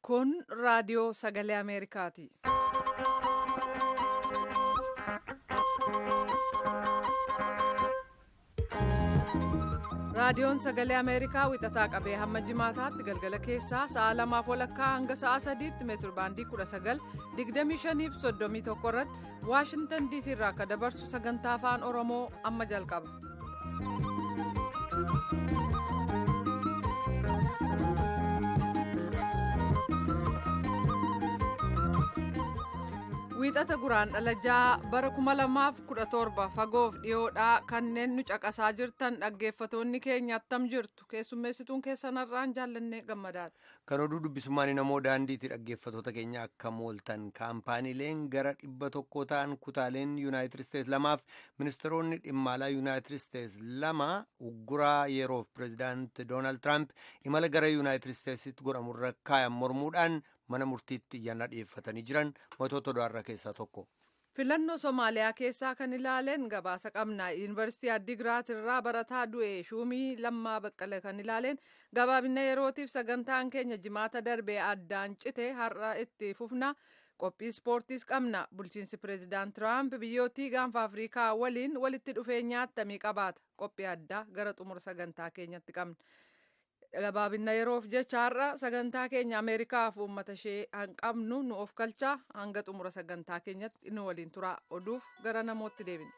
Kun raadiyoo sagalee Ameerikaati. Raadiyoon sagalee Ameerikaa wixataa qabee hamma jimaataatti galgala keessaa sa'a 2:00 hanga sa'a 3:00 meetirbaandii 19:25-31 irratti Waashingtan DC irraa akka dabarsu sagantaa afaan Oromoo amma jalqaba. Wiixata Guraandhala 6 bara 2017 fagoof dhiyoodhaa kanneen nu caqasaa jirtan dhaggeeffatoonni keenya attam jirtu keessummeessituun keessanarraan jaallannee gammadaadha. Kan oduu dubbisummaan namoo daandiitti dhaggeeffatoota keenya akka mooltan kaampaaniileen gara 100 ta'an kutaaleen Yuunaayitid Isteets lamaaf ministeeronni dhimma alaa Yuunaayitid Isteets lama ugguraa yeroof pireezidaanti Doonaald Tiraamp imala gara Yuunaayitid Isteetsitti godhamurra kaayan mormuudhaan mana murtiitti iyyannaa dhiyeeffatanii jiran mootota odaarraa keessaa tokko. Filannoo Somaaliyaa keessaa kan ilaaleen gabaasa qabna. Yuunivarsiitii Addigiraat irraa barataa du'e Shumii Lammaa Baqqalee kan ilaaleen gabaabina yerootiif sagantaan keenya jimaata darbee addaan cite har'a itti fufna. Qophii ispoortiis qabna. Bulchiinsi pireezidaant Tiraamp biyyootii gaanfa Afrikaa waliin walitti dhufeenya attamii qabaata. Qophii addaa gara xumura sagantaa keenyatti qabna. Gabaabina yeroof jecha har'a sagantaa keenya Ameerikaaf uummata ishee qabnu nu of galchaa hanga xumura sagantaa keenyatti nu waliin tura. Oduuf gara namootti deebina.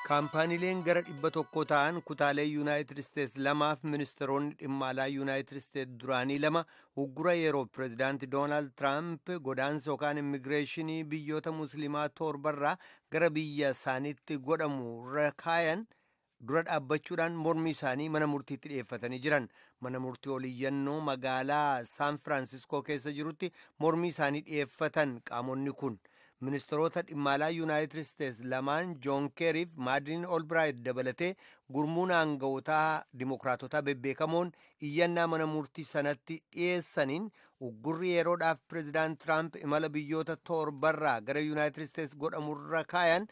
Kaampaaniileen gara 100 ta'an kutaalee Yuunaayitid Isteets lamaaf ministeeronni dhimma alaa Yuunaayitid Isteets duraanii lama uggura yeroo pireezidaanti Doonaald Tiraamp godaansa yookaan immigireeshinii biyyoota musliimaa torbarraa gara biyya isaaniitti godhamu irra kaayan dura dhaabbachuudhaan mormii isaanii mana murtiitti dhiyeeffatanii jiran. Mana murtii oliyyannoo magaalaa Saan Firaansiskoo keessa jirutti mormii isaanii dhiyeeffatan qaamonni kun ministeerota dhimma alaa Yuunaayitid Isteets lamaan Joon Keeriif Maadiliin Olbiraayit dabalatee gurmuun aanga'ootaa dimokiraatotaa bebbeekamoon iyyannaa mana murtii sanatti dhiyeessaniin uggurri yeroodhaaf pireezidaant Tiraamp imala biyyoota torbarraa gara Yuunaayitid Isteets godhamurra kaayan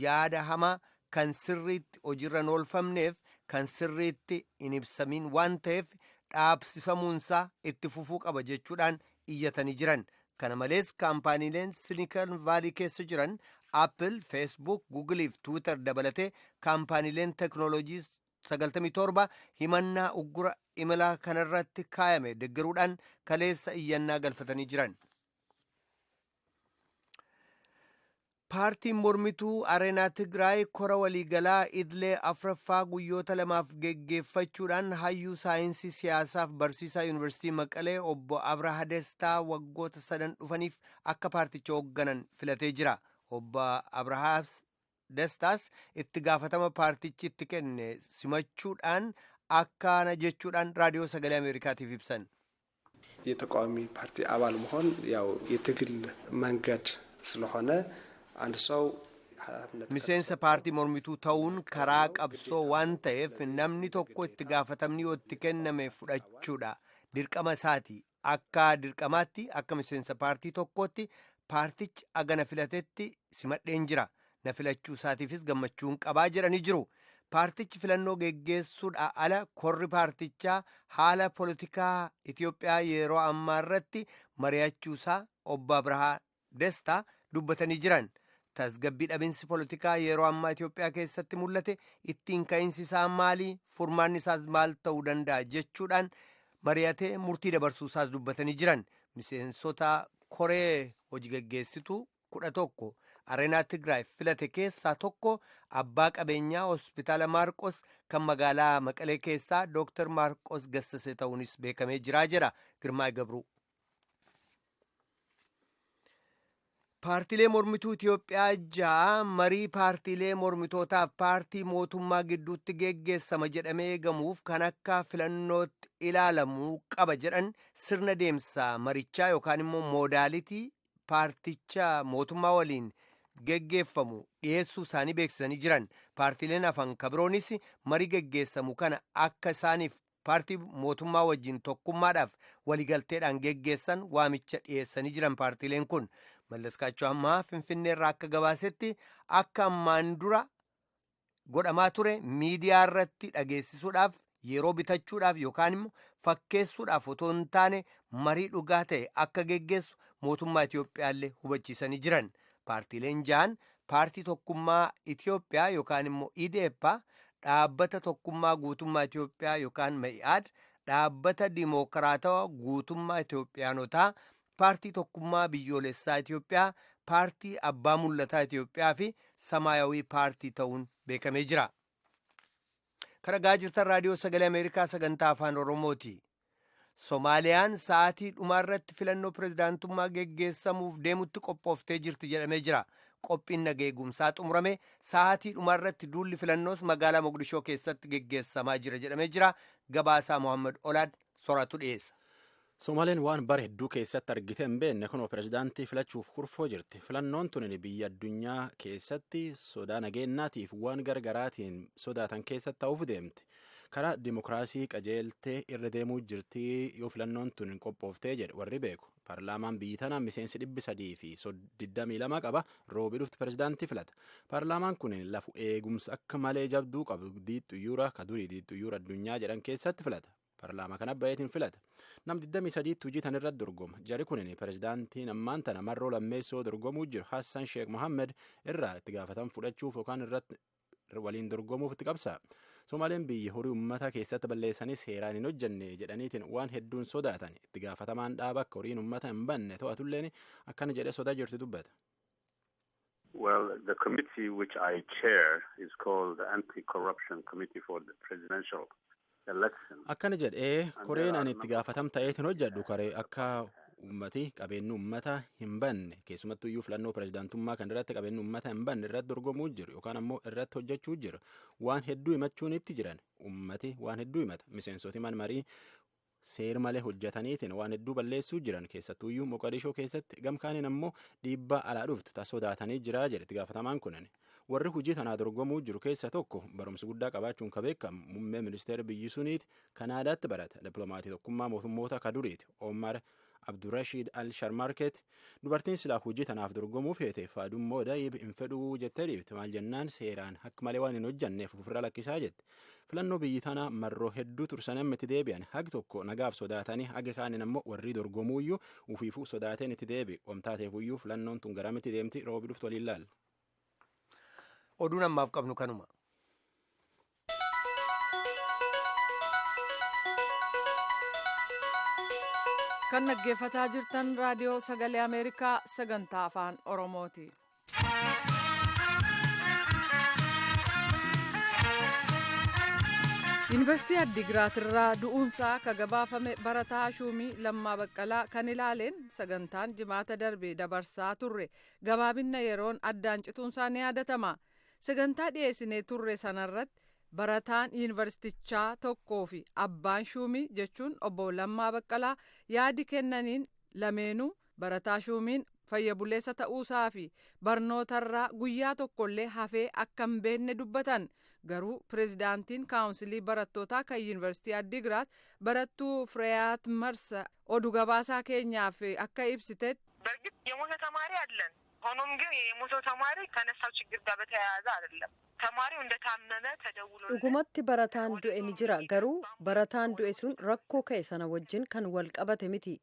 yaada hamaa kan sirriitti hojiirra hin oolfamneef kan sirriitti hin ibsamiin waan ta'eef dhaabsifamuunsaa itti fufuu qaba jechuudhaan iyyatanii jiran. Kana malees kaampaaniileen Silikon Vaalii keessa jiran Apple, Facebook, Google fi Twitter dabalatee kaampaaniileen teknooloojii 97 himannaa uggura imala kanarratti kaayame deeggaruudhaan kaleessa iyyannaa galfatanii jiran. Paartiin mormituu Areenaa Tigraay kora waliigalaa Idilee Afraffaa guyyoota lamaaf geggeeffachuudhaan hayyuu saayinsii siyaasaaf barsiisaa Yuunivarsiitii Maqalee obbo Abraha Destaa waggoota 3 dhufaniif akka paarticha hoogganan filatee jira. Obbo Abraha Destaas itti gaafatama paartichi itti kenne simachuudhaan akkana jechuudhaan raadiyoo sagalee Ameerikaatiif ibsan. የተቃዋሚ ፓርቲ አባል መሆን ያው የትግል መንገድ ስለሆነ አንድ ሰው miseensa paartii mormituu ta'uun karaa qabsoo waan ta'eef namni tokko itti gaafatamni yoo itti kenname fudhachuudha dirqama isaati. Akka dirqamaatti akka miseensa paartii tokkootti paartichi agana filatetti simadheen jira. Na filachuu isaatiifis gammachuun qabaa jedhanii jiru. Paartichi filannoo geggeessuudha ala korri paartichaa haala poolitikaa Itiyoophiyaa yeroo ammaa irratti mari'achuusaa obbo Abrahaa Destaa dubbatanii jiran. Tasgabbii dhabinsi poolitikaa yeroo ammaa Itiyoophiyaa keessatti mul'ate ittiin ka'insi isaa maali? Furmaanni isaas maal ta'uu danda'a jechuudhaan mari'atee murtii dabarsuusaas dubbatanii jiran. Miseensota koree hojii geggeessituu 11 Areenaa Tigraay filate keessaa tokko abbaa qabeenyaa hospitaala Maarqos kan magaalaa Maqalee keessaa Dr. Maarqos Gassasee ta'uunis beekamee jira jedha Girmaa Gabruu. Paartiilee mormituu Itiyoophiyaa 6 marii paartiilee mormitootaaf paartii mootummaa gidduutti geggeessama jedhamee eegamuuf kan akka filannootti ilaalamuu qaba jedhan sirna deemsa marichaa yookaan immoo moodaalitii paarticha mootummaa waliin geggeeffamu dhiyeessuu isaanii beeksisanii jiran. Paartiileen hafan kabiroonis marii geggeessamu kana akka isaaniif paartii mootummaa wajjin tokkummaadhaaf waligalteedhaan geggeessan waamicha dhiyeessanii jiran paartiileen kun. Mallaskaachuu ammaa Finfinnee irraa akka gabaasetti akka ammaan dura godhamaa ture miidiyaa irratti dhageessisuudhaaf yeroo bitachuudhaaf yookaan immoo fakkeessuudhaaf otoo hin taane marii dhugaa ta'e akka geggeessu mootummaa Itiyoophiyaallee hubachiisanii jiran. Paartiileen ja'an paartii tokkummaa Itiyoophiyaa yookaan immoo IDEPA, dhaabbata tokkummaa guutummaa Itiyoophiyaa yookaan Me'i'aad, dhaabbata Dimookiraatawaa guutummaa Itiyoophiyaanotaa, paartii tokkummaa biyyoolessaa Itiyoophiyaa, paartii abbaa mul'ataa Itiyoophiyaa fi Samaayawii paartii ta'uun beekamee jira. Kan dhaggeeffachaa jirtan raadiyoo sagalee Ameerikaa sagantaa afaan Oromooti. Somaaliyaan sa'aatii dhumaarratti filannoo pirezidaantummaa geggeessamuuf deemutti qophooftee jirti jedhamee jira. Qophiin nagaa eegumsaa xumurame sa'aatii dhumaarratti duulli filannoos magaalaa Mogadishoo keessatti geggeessamaa jira jedhamee jira. Gabaasaa Mohaammed Olaad soratu dhiyeessa. Somaaleen waan bara hedduu keessatti argite hin beekne kunoo pirezidaantii filachuuf kurfoo jirti. Filannoon tun biyya addunyaa keessatti sodaa nageenyaatiif waan gargaraatiin sodaatan keessatti ta'uuf deemti. Karaa dimokiraasii qajeeltee irra deemuu jirti yoo filannoon tun qophooftee jedhe warri beeku. Paarlaamaan biyyi tanaa miseensi 322 qaba. Roobii dhufti pirezidaantii filata. Paarlaamaan kun lafu eegumsa akka malee jabduu qabu diixxuyyuura kadurii diixxuyyuura addunyaa jedhan keessatti filata. Paarlaamaa kana baay'eetiin filata. Nam 23 hojii tan irratti dorgoma. Jari kunin pirezidaantiin ammaan tana marroo lammeessoo dorgomuu jiru Hassan Sheekh Mohammed irraa itti gaafatan fudhachuuf yookaan irratti waliin dorgomuuf itti qabsa. Somaaleen biyyi horii uummata keessatti balleessanii seeraan hin hojjenne jedhaniitiin waan hedduun sodaatan itti gaafatamaan dhaaba akka horiin uummata hin banne to'atulleen akkana jedhee sodaa jirti dubbata. Well, the committee which I chair is called the Anti-Corruption Committee for the Presidential Election. Akkana jedhee koreen ani itti gaafatam ta'eetiin hojjedhu karee akka ummati qabeenyi ummata hin banne keessumattuu iyyuu filannoo pirezidaantummaa kan irratti qabeenyi ummata hin banne irratti dorgomuu jiru yookaan ammoo irratti hojjechuu jiru waan hedduu himachuun itti jiran ummati waan hedduu himata miseensoti marii seer malee hojjetaniitiin waan hedduu balleessuu jiran keessattuu iyyuu Moqodishoo keessatti gamkaaniin ammoo dhiibbaa alaa dhuftu ta'a sodaatanii jira jedhe itti gaafatamaan kunin. Warri hojii tanaa dorgomuu jiru keessa tokko barumsa guddaa qabaachuun ka beekamu muummee ministeera biyyi suniiti Kanaadaatti barata dippiloomatii tokkummaa mootummoota kaduriiti Omar Abdurrashid Al-Sharmarket dubartiin silaa hojii tanaaf dorgomuu feete faadummoo daa'ib hin fedhuu jettee dhiifte maal jennaan seeraan akka malee waan hin hojjanneef ofirra lakkisaa jette. Filannoo biyyi tanaa marroo hedduu tursan itti deebi'an hagi tokko nagaaf sodaatanii hagi kaaniin ammoo warri dorgomuuyyuu ufiifuu sodaateen itti deebi omtaateefuyyuu filannoon tun garamitti deemti roobii dhuftu waliin laal. Oduun ammaaf qabnu kanuma. Kan dhaggeeffataa jirtan raadiyoo sagalee Ameerikaa sagantaa afaan Oromooti. Yuunivarsiitii Addigiraat irraa du'uunsaa ka gabaafame barataa Shuumii Lammaa Baqqalaa kan ilaaleen sagantaan jimaata darbe dabarsaa turre gabaabinna yeroon addaan cituunsaa ni yaadatama. Sagantaa dhiyeessinee turre sanarratti barataan yuunivarsiitichaa tokkoo fi abbaan Shuumii jechuun obbo Lammaa Baqqalaa yaadi kennaniin lameenuu barataa Shuumiin fayya buleessa ta'uusaa fi barnootarraa guyyaa tokkollee hafee akka hin beekne dubbatan. Garuu pirezidaantiin kaawunsilii barattootaa kan yuunivarsiitii Addigiraat barattuu Fireeyaat Marsa oduu gabaasaa keenyaaf akka ibsitetti. በእርግጥ የሞተ ተማሪ አለን። ሆኖም ግን የሞተው ተማሪ ከነሳው ችግር ጋር በተያያዘ አይደለም። ተማሪው እንደታመመ ተደውሎ dhugumatti barataan du'e ni jira. Garuu barataan du'e sun rakkoo ka'e sana wajjin kan wal qabate miti.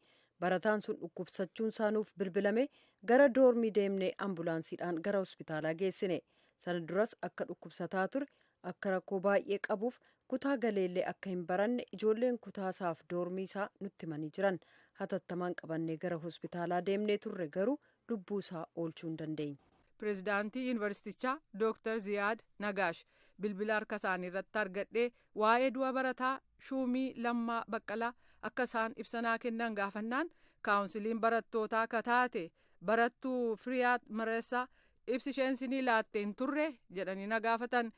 Barataan sun dhukkubsachuun saanuuf bilbilame gara doormii deemnee ambulaansiidhaan gara hospitaalaa geessine. Sana duras akka dhukkubsataa ture akka rakkoo baay'ee qabuuf kutaa galeellee akka hin baranne ijoolleen kutaasaaf doormii isaa nutti himanii jiran hatattamaan qabannee gara hospitaalaa deemnee turre garuu lubbuu isaa oolchuu hin dandeenye. Pirezidaantii yuunivarsiitichaa Dr. Ziyaad Nagaash bilbila harka isaanii irratti argadhee waa'ee du'a barataa Shuumii Lammaa Baqqalaa akka isaan ibsanaa kennan gaafannaan kaawunsiliin barattootaa akka taate barattuu Fireeyaat Marsa ibsi isheen sinii laattee hin turre jedhanii na gaafatan.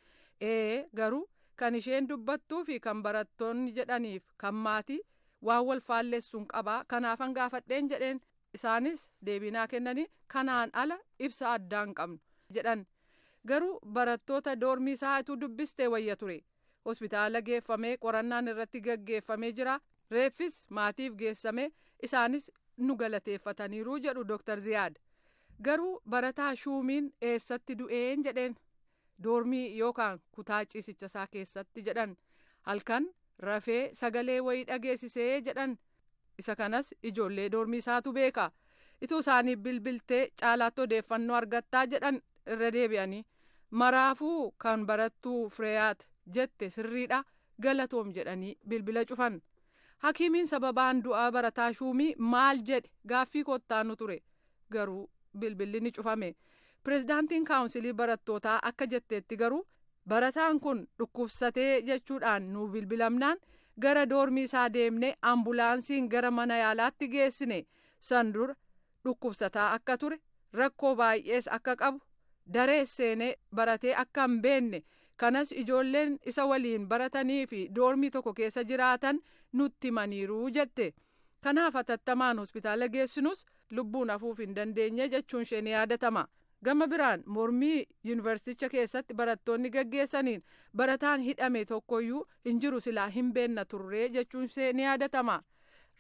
Garuu kan isheen dubbattuu fi kan barattoonni jedhaniif kan maatii waan wal faalleessuun qabaa kanaafan gaafadheen jedheen. Isaanis deebinaa kennanii kanaan ala ibsa addaan qabnu jedhan. Garuu barattoota doormii isaatu dubbistee wayya ture. Hospitaala geeffamee qorannaan irratti gaggeeffamee jira. Reeffis maatiif geessamee isaanis nu galateeffataniiru jedhu Dr. Ziyaad. Garuu barataa Shuumiin eessatti du'een jedheen. Doormii yookaan kutaa ciisicha isaa keessatti jedhan. Halkan rafee sagalee wayii dhageessisee jedhan. Isa kanas ijoollee doormii isaatu beeka. Ituu isaanii bilbiltee caalaatti odeeffannoo argattaa jedhan irra deebi'anii. Maraafuu kan barattuu Fireeyaat jette sirriidha galatoom jedhanii bilbila cufan. Hakiimiin sababaan du'aa barataa Shuumii maal jedhe gaaffii kottaanu ture. Garuu bilbilli ni cufame. Pireezidaantiin kaawunsilii barattootaa akka jetteetti garuu barataan kun dhukkubsatee jechuudhaan nu bilbilamnaan gara doormii isaa deemnee ambulaansiin gara mana yaalaatti geessine. San dura dhukkubsataa akka ture, rakkoo baay'ees akka qabu, daree seenee baratee akka hin beenne, kanas ijoolleen isa waliin baratanii fi doormii tokko keessa jiraatan nutti himaniiru jette. Kanaaf hatattamaan hospitaala geessinus lubbuun hafuuf hin dandeenye jechuun ishee ni yaadatama. Gama biraan mormii yuunivarsiiticha keessatti barattoonni gaggeessaniin barataan hidhame tokkoyyuu hin jiru silaa hin beenna turree jechuun ishee ni yaadatama.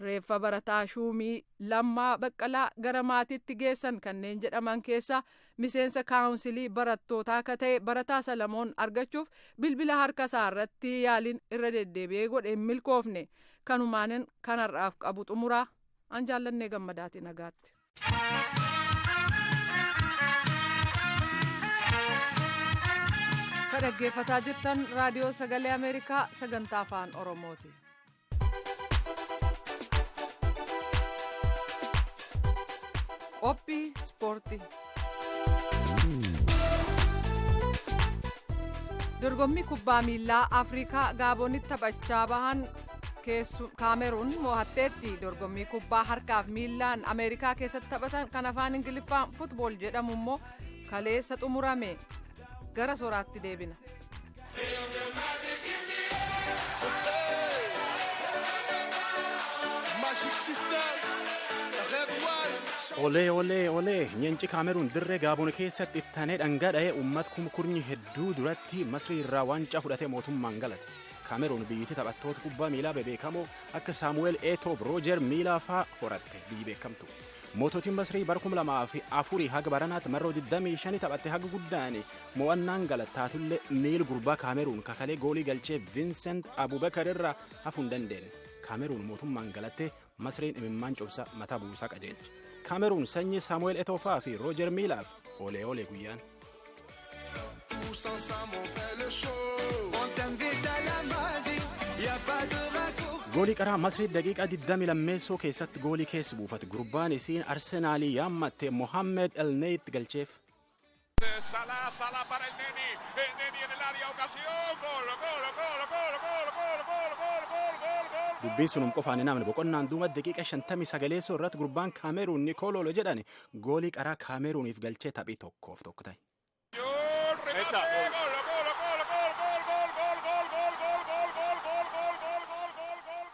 Reeffa barataa Shuumii Lammaa Baqqalaa gara maatiitti geessan kanneen jedhaman keessaa miseensa kaawunsilii barattootaa akka ta'e barataa Salamoon argachuuf bilbila harka isaa irratti yaaliin irra deddeebi'ee godhe hin milkoofne. Kanumaanin kanarraaf qabu xumuraa. An jaallannee gammadaati nagaatti. Ka dhaggeeffataa jirtan raadiyoo sagalee Ameerikaa sagantaa afaan Oromooti. Qophii ispoortii. Dorgommii kubbaa miilaa Afrikaa Gaaboonitti taphachaa bahan Kaameruun mo'atteetti. Dorgommii kubbaa harkaaf miilaan Ameerikaa keessatti taphatan kan afaan Ingiliffaan futbool jedhamu immoo kaleessa xumurame. Gara sooraatti deebina. Olee nyenci Kaameruun dirree Gaaboon keessatti ittaanee dhangadha'ee uummata kumkurnyi hedduu duratti Masrii irraa waancaa fudhatee mootummaan galate. Kaameruun biyyattii taphattoota kubbaa miilaa bebeekamoo akka Saamu'eel Eetoof Roojer Miilaa fa'aa horatte biyyi beekamtu. Moototiin Masrii bara 2004 haga baranaatti marroo 25 taphatte haga guddaan mo'annaan galataatullee miil gurbaa Kaameruun kakalee goolii galchee Vincent Abubakar irraa hafuu hin dandeenye. Kaameruun mootummaan galattee Masriin imimmaan cobsa mataa buusaa qajeelche. Kaameruun sanyii Saamu'eel Etoofaa fi Roojer Miilaaf olee guyyaan. Goolii qaraa Masrii daqiiqaa 20 lammeessoo keessatti goolii keessa buufate gurbaan isiin Arsenaalii yaammatte Mohammed El Neyt galcheef. Dubbiin sunum qofaan hin amne boqonnaan duuba daqiiqa 59 irratti gurbaan Kaameruun Nikoololo jedhan goolii qaraa Kaameruuniif galchee taphii 1-1 ta'e.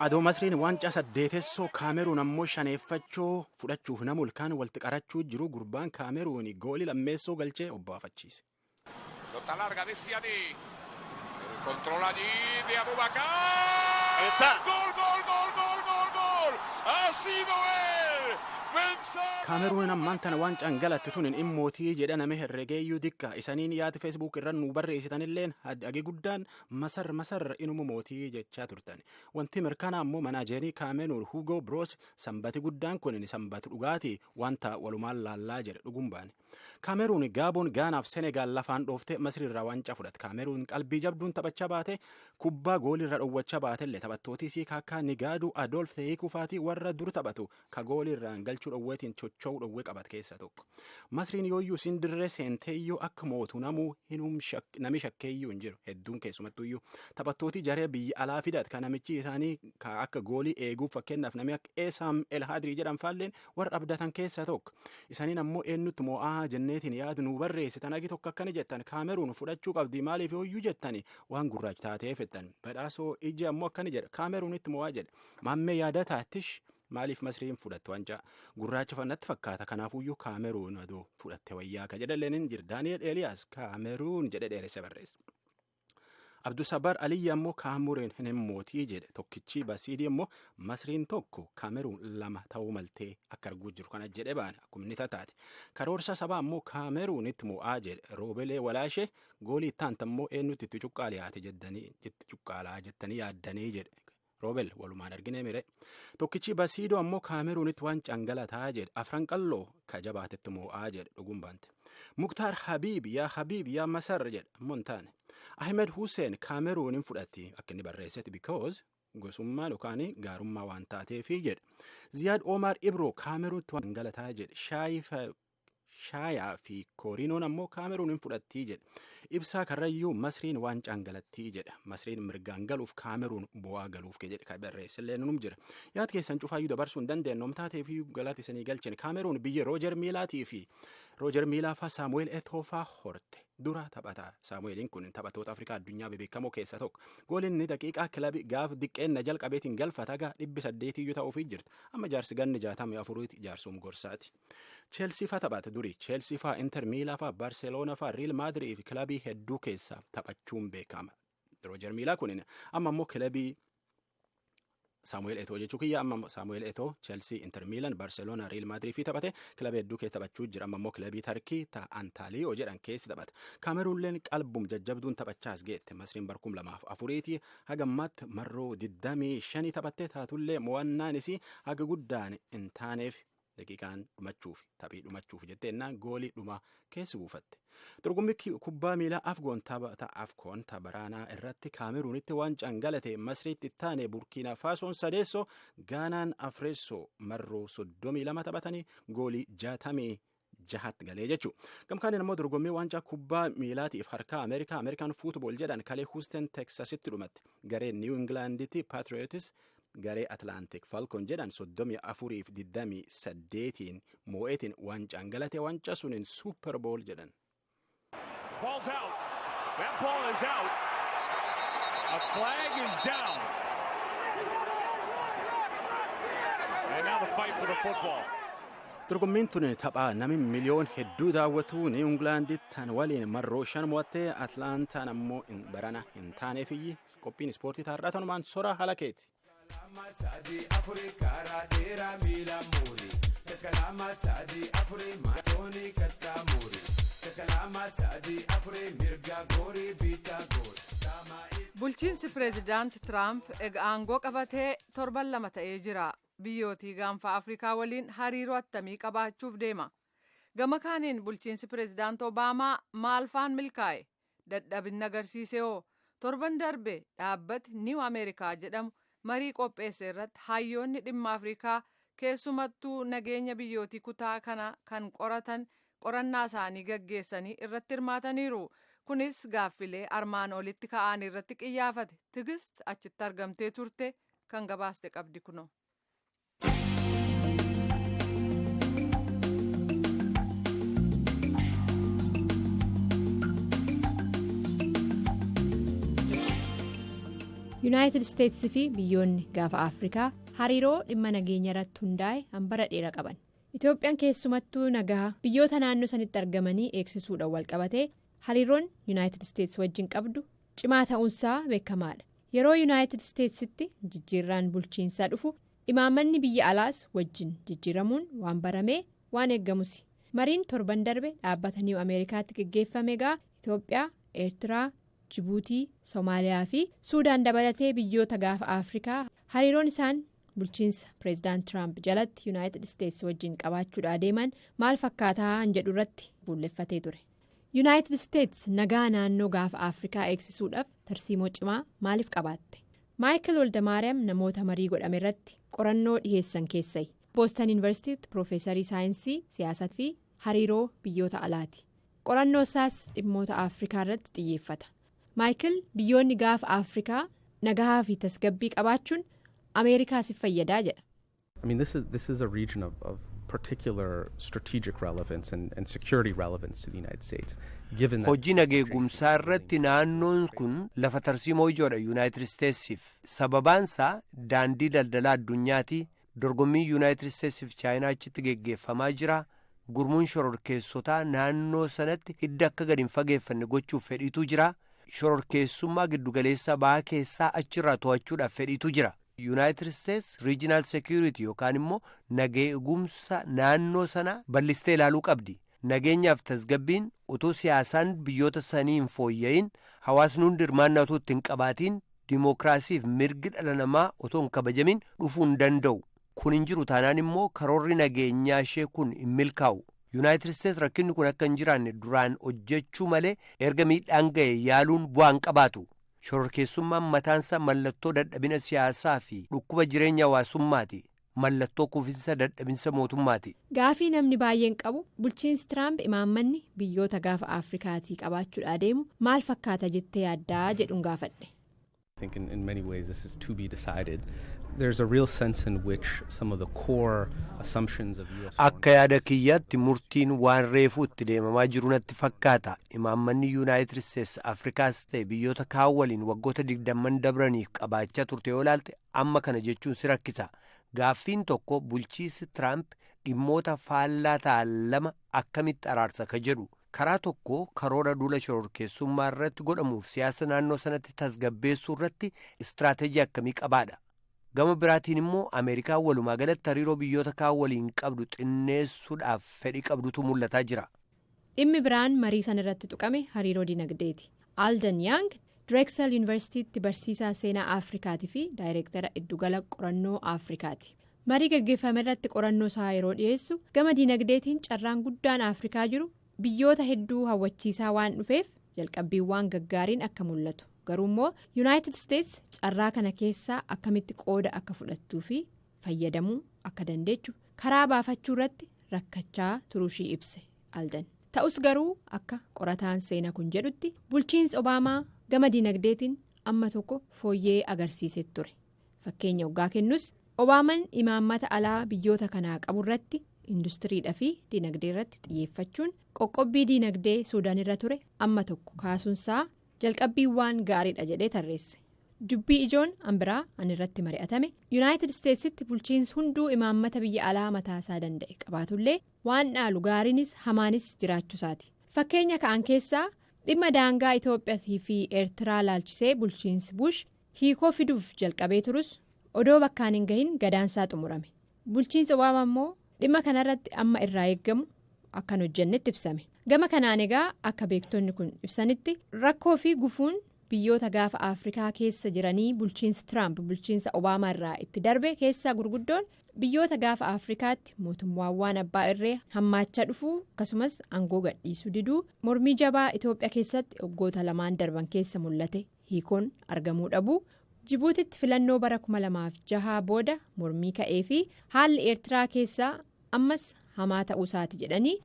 Adoo Masriin waancaa 8 Kaameruun ammoo shaneeffachoo fudhachuuf nama ulkaan walitti qarachuu jiru gurbaan Kaameruun goolii lammeessoo galchee obbaafachiise. Pelota larga de Siani. Controla allí de Abubakar. Gol. Ha sido él. Kaameruun ammaan tana waancaan galatte tun immootii jedhaname herregeeyyuu dikka isaniin yaati feesbuuk irra nu barreessitanilleen hagi guddaan masar inuma mootii jechaa turtan. Wanti mirkanaa ammoo manaajerii Kaameruun Hugo Broos sanbati guddaan kun sanbatu dhugaatii wanta walumaan laallaa jedhe dhuguun baane. Kaameruun Gaaboon Gaanaaf Senegaal lafaan dhoofte Masri irraa waancaa fudhate. Kaameruun qalbii jabduun taphachaa baate kubbaa goolii irra dhowwachaa baatellee taphattootii sii kaakkaa Nigaaduu Adolf Teekuufaatii warra dur taphatu ka goolii irraan galchuu dhowweetiin chocho'uu dhowwee qabat keessa tokko. Masriin yooyyuu siin dirree seenteeyyuu akka mootu namuu nami shakkeeyyuu hin jiru hedduun keessumattuyyuu taphattootii jaree biyya alaa fidat kan namichi isaanii ka akka goolii eeguuf fakkeenyaaf namni akka Esaam El Hadrii jedhan faalleen warra abdatan keessa tokko. Isaniin ammoo eenyutti moo'aa jenneetiin yaadu nu barreessitan agi tokko akkana jettan Kaameruun fudhachuu qabdi maaliif yooyyuu jettani waan gurraacha taateef jettan badhaasoo iji ammoo akkana jedha Kaameruunitti moo'aa jedha maammee yaadataattish maaliif Masriin fudhatte wancaa gurraacha fannatti fakkaata kanaafuyyuu Kaameruun adoo fudhatte wayyaa ka jedhalleen hin jiru Daani'eel Eeliyaas Kaameruun jedhe dheeresse barreessa. Abdusabar Aliyyi ammoo Kaameruun hin mootii jedhe. Tokkichi Basiidii immoo Masriin tokko Kaameruun lama ta'uu maltee akka arguu jiru kana jedhe baana akkuma inni taate. Karoorsa sabaa ammoo Kaameruunitti mo'aa jedhe. Roobelee Walaashee goolii itti aanta immoo eenyutti itti cuqqaalaa jettanii yaaddanii jedhe. Roobel walumaan argine mire. Tokkichi Basiidoo ammoo Kaameruunitti waan cangalataa jedhe. Afran qalloo ka jabaatetti mo'aa jedhe dhuguun baante. Muktaar Habiib yaa Masar jedhe ammoo hin taane. Ahmed Hussein Kaameruunin fudhatti akka inni barreessetti because gosummaan yookaan gaarummaa waan taateefi jedhe. Ziyaad Omar Ibroo Kaameruunitti waan cangalataa jedhe. Shaayaa fi Koorinoon ammoo Kaameruunin fudhattii jedhe. Ibsaa Karrayyuu Masriin waan cangalattii jedha. Masriin mirgaan galuuf Kaameruun bu'aa galuuf jedhe kan barreessillee nunum jira. Yaad keessan cufaayyuu dabarsuu hin dandeenye taateef galaati isanii galchine. Kaameruun biyya Roojer Miilaatii fi Roojer Miilaa faa Saamu'eel Etoofaa horte. Dura taphata. Saamu'eeliin kun taphattoota Afrikaa addunyaa bebeekamoo keessaa tokko. Gooliin inni daqiiqaa kilabii gaaf diqqeenna jalqabeetiin galfata gaa 800 ta'uufii jirti. Amma jaarsi ganni 64 jaarsum gorsaati. Cheelsii faa taphata durii. Cheelsii faa Inter Miilaa faa Barseeloona faa Riil Maadirii fi kilabii hedduu keessaa taphachuun beekama. Roojer Miilaa kun amma immoo kilabii Saamu'eel Etoo jechuu kiyya amma Saamu'eel Etoo Cheelsii Inter Miilan Barseeloona Riil Maadirii fi taphate kilabii hedduu keessa taphachuu jira amma immoo kilabii Tarkii Antaaliyoo jedhan keessi taphata. Kaameruunleen qalbum jajjabduun taphachaas geette Masriin barkum 2004 haga ammaatti marroo 25 taphattee taatullee mo'annaanis haga guddaan hin taaneef daqiiqaan dhumachuuf taphii dhumachuuf jetteennaan goolii dhuma keessa buufatte. Dorgommii kubbaa miilaa Afgoon Afkoon baraanaa irratti Kaameruunitti waan cangalate Masriitti taane Burkiinaa Faasoon sadeessoo Gaanaan Afreessoo marroo 32 taphatanii goolii 66 galee jechuudha. Gamkaaniin immoo dorgommii waancaa kubbaa miilaatiif harkaa Ameerikaan fuutbool jedhan kalee Houston Texasitti dhumatte. Gareen New Englanditti Patriots garee Atlantic Falcon jedhan 34-28 moo'eetiin waancaan galate waancaa suniin Super Bowl jedhan. Ball's out. That ball is out. A flag is down. And now the fight for the football. Dorgommiin tun taphaa namni miliyoon hedduu daawwatu New England tan waliin marroo 5 mo'attee Atlantaan ammoo barana hin taaneefiyyi qophiin ispoortii taarraa tanumaan sora halakeeti. Bulchiinsi pireezidaanti Tiraamp aangoo qabatee torban 2 ta'ee jira. Biyyootii gaanfa Afrikaa waliin hariiroo attamii qabaachuuf deema. Gama kaaniin bulchiinsi pireezidaanti Obaamaa maalfaan milkaa'e dadhabinna agarsiise hoo torban darbe dhaabbati Niw Ameerikaa jedhamu marii qopheesse irratti hayyoonni dhimma Afrikaa keessumattuu nageenya biyyootii kutaa kana kan qorannaa isaanii gaggeessanii irratti hirmaataniiru. Kunis gaaffilee armaan olitti ka'an irratti qiyyaafate. Tigist achitti argamtee turte kan gabaaste qabdi kunoo. Yuunaayitid Isteetsi fi biyyoonni gaafa Afrikaa hariiroo dhimma nageenya irratti hundaa'e hambara dheeraa qaban. Itoophiyaan keessumattuu nagaa biyyoota naannoo sanitti argamanii eegsisuudhaan walqabatee hariiroon Yuunaayitid Isteetsi wajjin qabdu cimaa ta'uunsaa beekamaadha. Yeroo Yuunaayitid Isteetsitti jijjiirraan bulchiinsaa dhufu imaammanni biyya alaas wajjin jijjiiramuun waan baramee waan eeggamusi. Mariin torban darbe dhaabbata Niw Ameerikaatti gaggeeffame egaa Itoophiyaa, Eertiraa, Jibuutii, Soomaaliyaa fi Suudaan dabalatee biyyoota gaafa Afrikaa hariiroon isaan bulchiinsa pireezidaant Tiraamp jalatti Yuunaayitid Isteetsi wajjin qabaachuudhaa deeman maal fakkaataa jedhu irratti buulleffatee ture. Yuunaayitid Isteetsi nagaa naannoo gaafa Afrikaa eegsisuudhaaf tarsiimoo cimaa maaliif qabaatte? Maayikil Woldamaariyaam namoota marii godhame irratti qorannoo dhiheessan keessayi. Boostan Yuunivarsiitiitti Piroofeesarii Saayinsii Siyaasaa fi Hariiroo Biyyoota Alaati. Qorannoo isaas dhimmoota Afrikaa irratti xiyyeeffata. Maayikil biyyoonni gaafa Afrikaa nagaa fi tasgabbii qabaachuun Ameerikaasiif fayyadaa jedha. I mean, this is a region of particular strategic relevance and security relevance to the United States. Given that hojii nageegumsaa irratti naannoon kun lafa tarsiimoo ijoodha Yuunaayitid Isteetsiif. Sababaansaa daandii daldalaa addunyaati. Dorgommii Yuunaayitid Isteetsiif Chaayinaa achitti geggeeffamaa jira. Gurmuun shororkeessotaa naannoo sanatti hidda akka gadi hin fageeffanne gochuuf fedhiitu jira. shororkeessummaa giddugaleessa bahaa keessaa achirraa to'achuudhaaf fedhiitu jira. Yuunaayitid Isteets Regional Security yookaan immoo nageegumsa naannoo sana bal'istee ilaaluu qabdi. Nageenyaaf tasgabbiin utuu siyaasaan biyyoota sanii hin fooyya'in, hawaasni hundi hirmaannaa utuu ittiin qabaatiin, dimookiraasiif mirgi dhala namaa utuu hin kabajamin dhufuu hin danda'u. Kun hin jiru taanaan immoo karoorri nageenyaa ishee kun hin milkaa'u. Yuunaayitid Isteets rakkinni kun akka hin jiraanne duraan hojjechuu malee erga miidhaan ga'e yaaluun bu'aa hin qabaatu. Shororkeessummaan mataansa mallattoo dadhabina siyaasaa fi dhukkuba jireenya hawaasummaati. Mallattoo kuufinsa dadhabinsa mootummaati. Gaafii namni baay'een qabu bulchiinsi Tiraamp imaammanni biyyoota gaafa Afrikaatii qabaachuudhaa deemu maal fakkaata jettee yaaddaa jedhuun gaafadhe. I think in many ways this is to be decided. There's a real sense in which some of the core assumptions of U.S. Akka yaada kiyyaatti murtiin waan reefuu itti deemamaa jiru natti fakkaata. Imaammanni Yuunaayitid Isteets Afrikaas ta'e biyyoota kaan waliin waggoota 20 dabraniif qabaachaa turte yoo ilaalte amma kana jechuun si rakkisa. Gaaffiin tokko bulchiinsi Tiraamp dhimmoota faallaa ta'an lama akkamitti araarsa ka jedhu. Karaa tokko karoora duula shororkeessummaa irratti godhamuuf siyaasa naannoo sanatti tasgabbeessuu irratti istiraateejii akkamii qabaadha. Gama biraatiin immoo Ameerikaan walumaa galatti hariiroo biyyoota kaan waliin qabdu xinneessuudhaaf fedhii qabdutu mul'ataa jira. Dhimmi biraan marii sana irratti tuqame hariiroo dinagdeeti. Alden Young Drexel Yuunivarsiitiitti barsiisaa seenaa Afrikaatii fi daayireektara iddugala qorannoo Afrikaati. Marii gaggeeffame irratti qorannoo isaa yeroo dhiyeessu gama dinagdeetiin carraan guddaan Afrikaa jiru biyyoota hedduu hawwachiisaa waan dhufeef jalqabbiiwwan gaggaariin akka mul'atu. Garuu immoo Yuunaayitid Isteets carraa kana keessaa akkamitti qooda akka fudhattuu fi fayyadamuu akka dandeechu karaa baafachuu irratti rakkachaa turuushii ibse Alden. Ta'us garuu akka qorataan seenaa kun jedhutti bulchiinsi Obaamaa gama dinagdeetiin amma tokko fooyyee agarsiisee ture. Fakkeenya waggaa kennus Obaamaan imaammata alaa biyyoota kanaa qabu irratti industiriidhaa fi dinagdee irratti xiyyeeffachuun qoqqobbii dinagdee Suudaan irra ture amma tokko kaasuunsaa jalqabbiiwwan gaariidha jedhee tarreesse. Dubbii ijoon ambiraa an irratti mari'atame Yuunaayitid Isteetsitti bulchiinsi hunduu imaammata biyya alaa mataasaa danda'e qabaatullee waan dhaalu gaariinis hamaanis jiraachuusaati. Fakkeenya ka'an keessaa dhimma daangaa Itoophiyaatii fi Eertiraa laalchisee bulchiinsi Bush hiikoo fiduuf jalqabee turus odoo bakkaan hin gahin gadaansaa xumurame. Bulchiinsi Obaamaa immoo dhimma kanarratti amma irraa eeggamu akkan hojjennetti ibsame. Gama kanaan egaa akka beektonni kun ibsanitti rakkoo fi gufuun biyyoota gaafa Afrikaa keessa jiranii bulchiinsi Tiraamp bulchiinsa Obaamaa irraa itti darbe keessaa gurguddoon biyyoota gaafa Afrikaatti mootummaawwan abbaa irree hammaachaa dhufuu akkasumas aangoo gadhiisuu diduu mormii jabaa Itoophiyaa keessatti waggoota lamaan darban keessa mul'ate hiikoon argamuu dhabuu Jibuutitti filannoo bara 2006 booda mormii ka'ee fi haalli Eertiraa keessaa ammas hamaa ta'uusaati jedhanii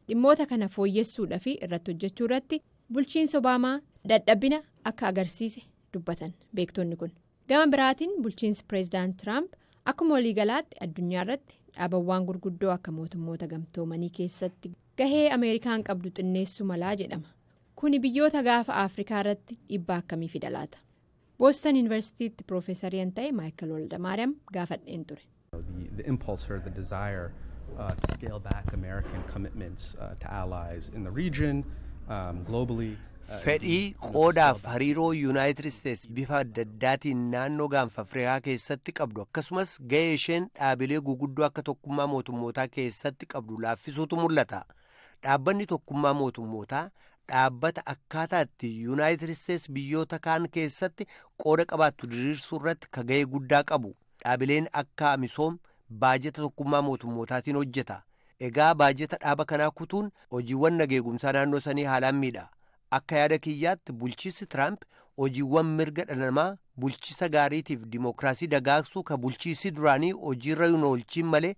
dhimmoota kana fooyyessuudhaa fi irratti hojjechuu irratti bulchiinsi Obaamaa dadhabina akka agarsiise dubbatan beektonni kun. Gama biraatiin bulchiinsi pireezidaant Tiraamp akkuma waliigalaatti addunyaa irratti dhaabawwan gurguddoo akka mootummoota gamtoomanii keessatti gahee Ameerikaan qabdu xinneessuu malaa jedhama. Kuni biyyoota gaafa Afrikaa irratti dhiibbaa akkamii fida laata? Boston Universitytti Piroofeesariin ta'e Maayikel Woldamaariyaam gaafadheen ture. The impulse or the desire to scale back American commitments to allies in the region, globally. Fedhii qoodaaf hariiroo Yuunaayitid Isteets bifa adda addaatiin naannoo gaanfa Afrikaa keessatti qabdu akkasumas gahee isheen dhaabilee guguddoo akka tokkummaa mootummootaa keessatti qabdu laaffisuutu mul'ata. Dhaabbanni tokkummaa mootummootaa dhaabbata akkaataa itti Yuunaayitid Isteets biyyoota kaan keessatti qooda qabaattu diriirsuu irratti gahee guddaa qabu. Dhaabileen akka misoom baajeta tokkummaa mootummootaatiin hojjeta. Egaa baajeta dhaaba kanaa kutuun hojiiwwan nageegumsaa naannoo sanii haalaan miidha. Akka yaada kiyyaatti bulchiinsi Tiraamp hojiiwwan mirga dhala namaa bulchiinsa gaariitiif dimookiraasii dagaagsuu ka bulchiinsi duraanii hojiirra hin oolchiin malee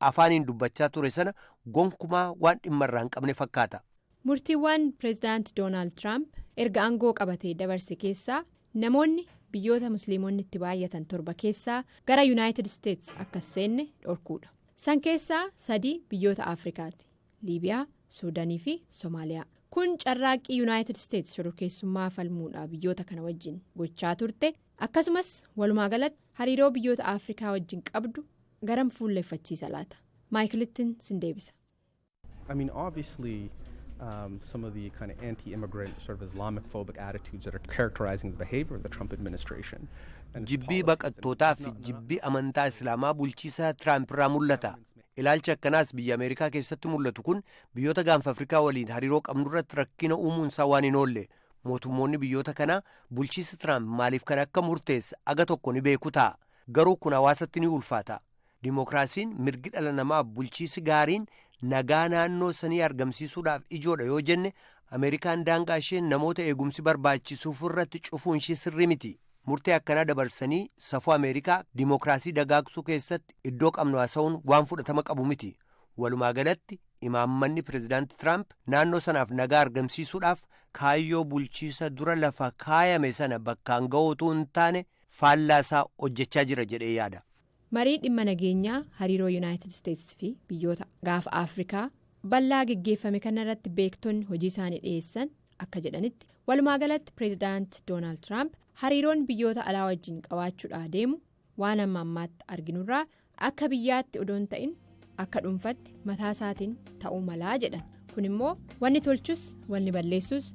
afaaniin dubbachaa ture sana gonkumaa waan dhimma irraa hin qabne fakkaata. Murtiiwwan pireezidaant Doonaald Tiraamp erga aangoo qabatee dabarse keessaa namoonni biyyoota musliimonni itti baay'atan 7 keessaa gara Yuunaayitid Isteets akka seenne dhorkuudha. San keessaa 3 biyyoota Afrikaati: Liibiyaa, Suudaanii fi Soomaaliyaa. Kun carraaqqii Yuunaayitid Isteets shororkeessummaa falmuudhaa biyyoota kana wajjin gochaa turte akkasumas walumaa galatti hariiroo biyyoota Afrikaa wajjin qabdu garam fuulleeffachiisa laata? Maayikilittiin sin deebisa. I mean, obviously, some of the kind of anti-immigrant sort of Islamophobic attitudes that are characterizing the behavior of the Trump administration. Jibbii baqattootaa fi jibbii amantaa Islaamaa bulchiisa Tiraamp irraa mul'ata. Ilaalcha akkanaas biyya Ameerikaa keessatti mul'atu kun biyyoota gaanfa Afrikaa waliin hariiroo qabnu irratti rakkina uumuunsaa waan hin oolle. Mootummoonni biyyoota kanaa bulchiisi Tiraamp maaliif kan akka murteessa aga tokko ni beeku ta'a. Garuu kun hawaasatti ni ulfaata. Dimookiraasiin mirgi dhala namaaf bulchiisi gaariin nagaa naannoo sanii argamsiisuudhaaf ijoodha yoo jenne Ameerikaan daangaa ishee namoota eegumsi barbaachisuuf irratti cufuun ishee sirrii miti. Murtee akkanaa dabarsanii safuu Ameerikaa dimookiraasii dagaagsuu keessatti iddoo qabnu haasa'uun waan fudhatama qabu miti. Walumaa galatti imaammanni pireezidaanti Tiraamp naannoo sanaaf nagaa argamsiisuudhaaf kaayyoo bulchiisa dura lafa kaayame sana bakkaan ga'uutu hin taane faallaasaa hojjechaa jira jedhee yaada. Marii dhimma nageenyaa hariiroo Yuunaayitid Isteetsi fi biyyoota gaafa Afrikaa bal'aa geggeeffame kanarratti beektonni hojii isaanii dhiyeessan akka jedhanitti walumaa galatti pireezidaanti Doonaald Tiraamp hariiroon biyyoota alaa wajjin qabaachuudhaa deemu waan amma ammaatti arginurraa akka biyyaatti odoon ta'in akka dhuunfatti mataa isaatiin ta'uu malaa jedhan kun immoo wanni tolchus wanni balleessus